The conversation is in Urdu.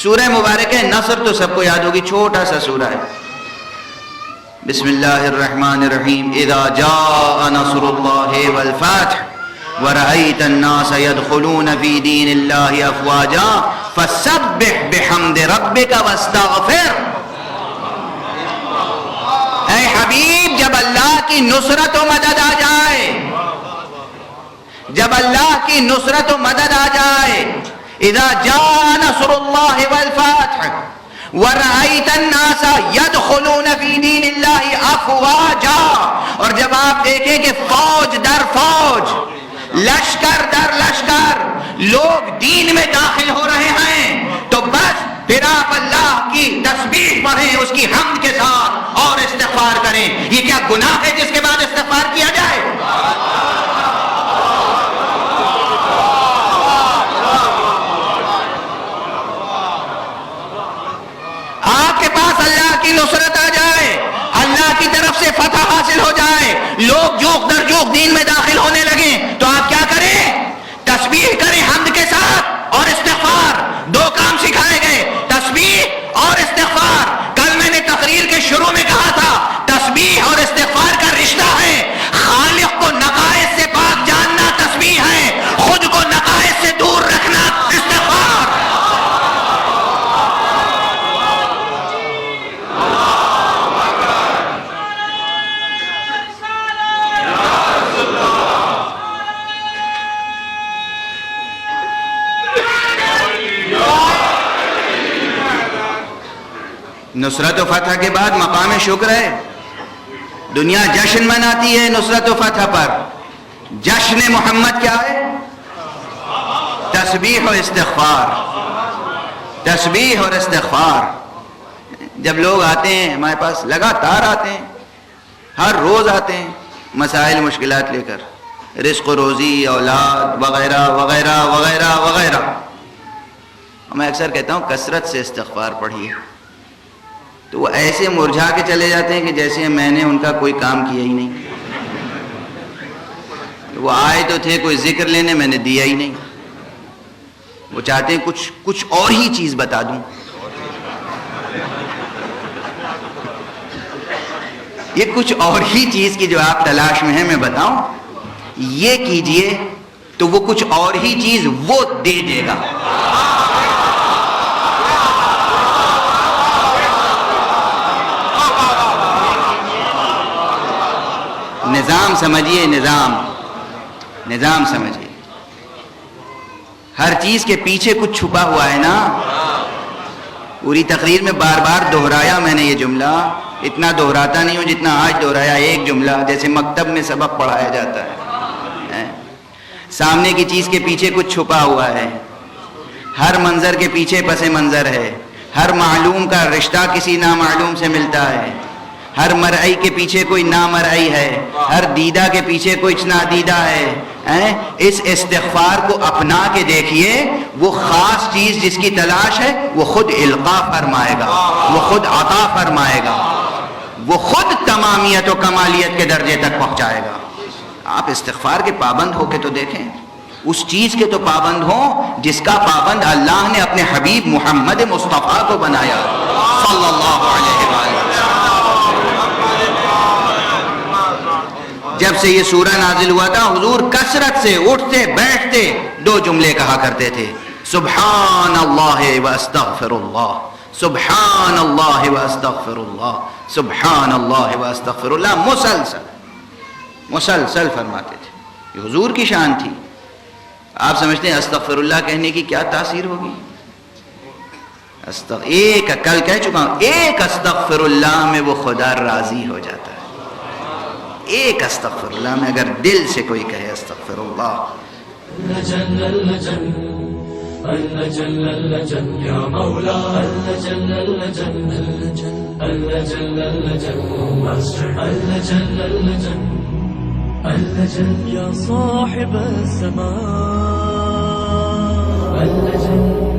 سورہ مبارک ہے نصر تو سب کو یاد ہوگی، چھوٹا سا سورہ ہے. بسم اللہ الرحمن الرحیم. اذا جاء نصر اللہ والفتح ورأيت الناس يدخلون في دين الله أفواجا فسبح بحمد ربك واستغفر. اے حبیب جب اللہ کی نصرت و مدد آ جائے، جب اللہ کی نصرت و مدد آ جائے، اذا جاء نصر اللہ والفتح وَرَأَيْتَ النَّاسَ يَدْخُلُونَ فِي دِينِ اللَّهِ أَفْوَاجًا، اور جب آپ دیکھیں کہ فوج در فوج، لشکر در لشکر لوگ دین میں داخل ہو رہے ہیں، تو بس پھر آپ اللہ کی تسبیح پڑھیں اس کی حمد کے ساتھ اور استغفار کریں. یہ کیا گناہ ہے جس کے بعد استغفار کیا جائے؟ آپ کے پاس اللہ کی نصرت آ جائے، اللہ کی طرف سے فتح حاصل ہو جائے، لوگ جوق در جوق دین میں داخل ہونے لگیں، تو آپ کیا کریں؟ تسبیح کریں حمد کے ساتھ اور استغفار. دو کام سکھائے گئے، تسبیح اور استغفار. کل میں نے تقریر کے شروع میں کہا تھا تسبیح اور استغفار کا رشتہ ہے. خالق کو نقائص سے پاک جاننا تسبیح ہے، خود کو نقائص سے دور رکھنا استغفار. نصرت و فتح کے بعد مقام شکر ہے. دنیا جشن مناتی ہے نصرت و فتح پر. جشن محمد کیا ہے؟ تسبیح و استغفار. تسبیح اور استغفار. جب لوگ آتے ہیں ہمارے پاس، لگاتار آتے ہیں، ہر روز آتے ہیں مسائل مشکلات لے کر، رزق و روزی، اولاد وغیرہ وغیرہ وغیرہ وغیرہ. میں اکثر کہتا ہوں کثرت سے استغفار پڑھیے. تو وہ ایسے مرجھا کے چلے جاتے ہیں کہ جیسے میں نے ان کا کوئی کام کیا ہی نہیں. وہ آئے تو تھے کوئی ذکر لینے، میں نے دیا ہی نہیں. وہ چاہتے ہیں کچھ اور ہی چیز بتا دوں. یہ کچھ اور ہی چیز کی جو آپ تلاش میں ہیں میں بتاؤں، یہ کیجئے تو وہ کچھ اور ہی چیز وہ دے دے گا. نظام سمجھیے، نظام سمجھیے. ہر چیز کے پیچھے کچھ چھپا ہوا ہے نا. پوری تقریر میں بار بار دہرایا میں نے یہ جملہ. اتنا دہراتا نہیں ہوں جتنا آج دہرایا ایک جملہ، جیسے مکتب میں سبق پڑھایا جاتا ہے. سامنے کی چیز کے پیچھے کچھ چھپا ہوا ہے. ہر منظر کے پیچھے پس منظر ہے. ہر معلوم کا رشتہ کسی نامعلوم سے ملتا ہے. ہر مرئی کے پیچھے کوئی نامرئی ہے. ہر دیدہ کے پیچھے کوئی نادیدہ ہے. اس استغفار کو اپنا کے دیکھیے. وہ خاص چیز جس کی تلاش ہے وہ خود القاء فرمائے گا، وہ خود عطا فرمائے گا، وہ خود تمامیت و کمالیت کے درجے تک پہنچائے گا. آپ استغفار کے پابند ہو کے تو دیکھیں. اس چیز کے تو پابند ہوں جس کا پابند اللہ نے اپنے حبیب محمد مصطفیٰ کو بنایا صلی اللہ علیہ وآلہ. جب سے یہ سورہ نازل ہوا تھا حضور کثرت سے اٹھتے بیٹھتے دو جملے کہا کرتے تھے، سبحان اللہ و استغفر اللہ، سبحان اللہ و استغفر اللہ، سبحان اللہ و استغفر اللہ. مسلسل فرماتے تھے. یہ حضور کی شان تھی. آپ سمجھتے ہیں استغفر اللہ کہنے کی کیا تاثیر ہوگی؟ ایک کل کہہ چکا ہوں، ایک استغفر اللہ میں وہ خدا راضی ہو جاتا ہے. ایک استغفر اللہ میں اگر دل سے کوئی کہے استغفر اللہ. اللجن اللجن اللجن اللجن یا مولا اللجن اللجن اللجن اللجن اللجن اللجن اللجن یا صاحب السماء اللجن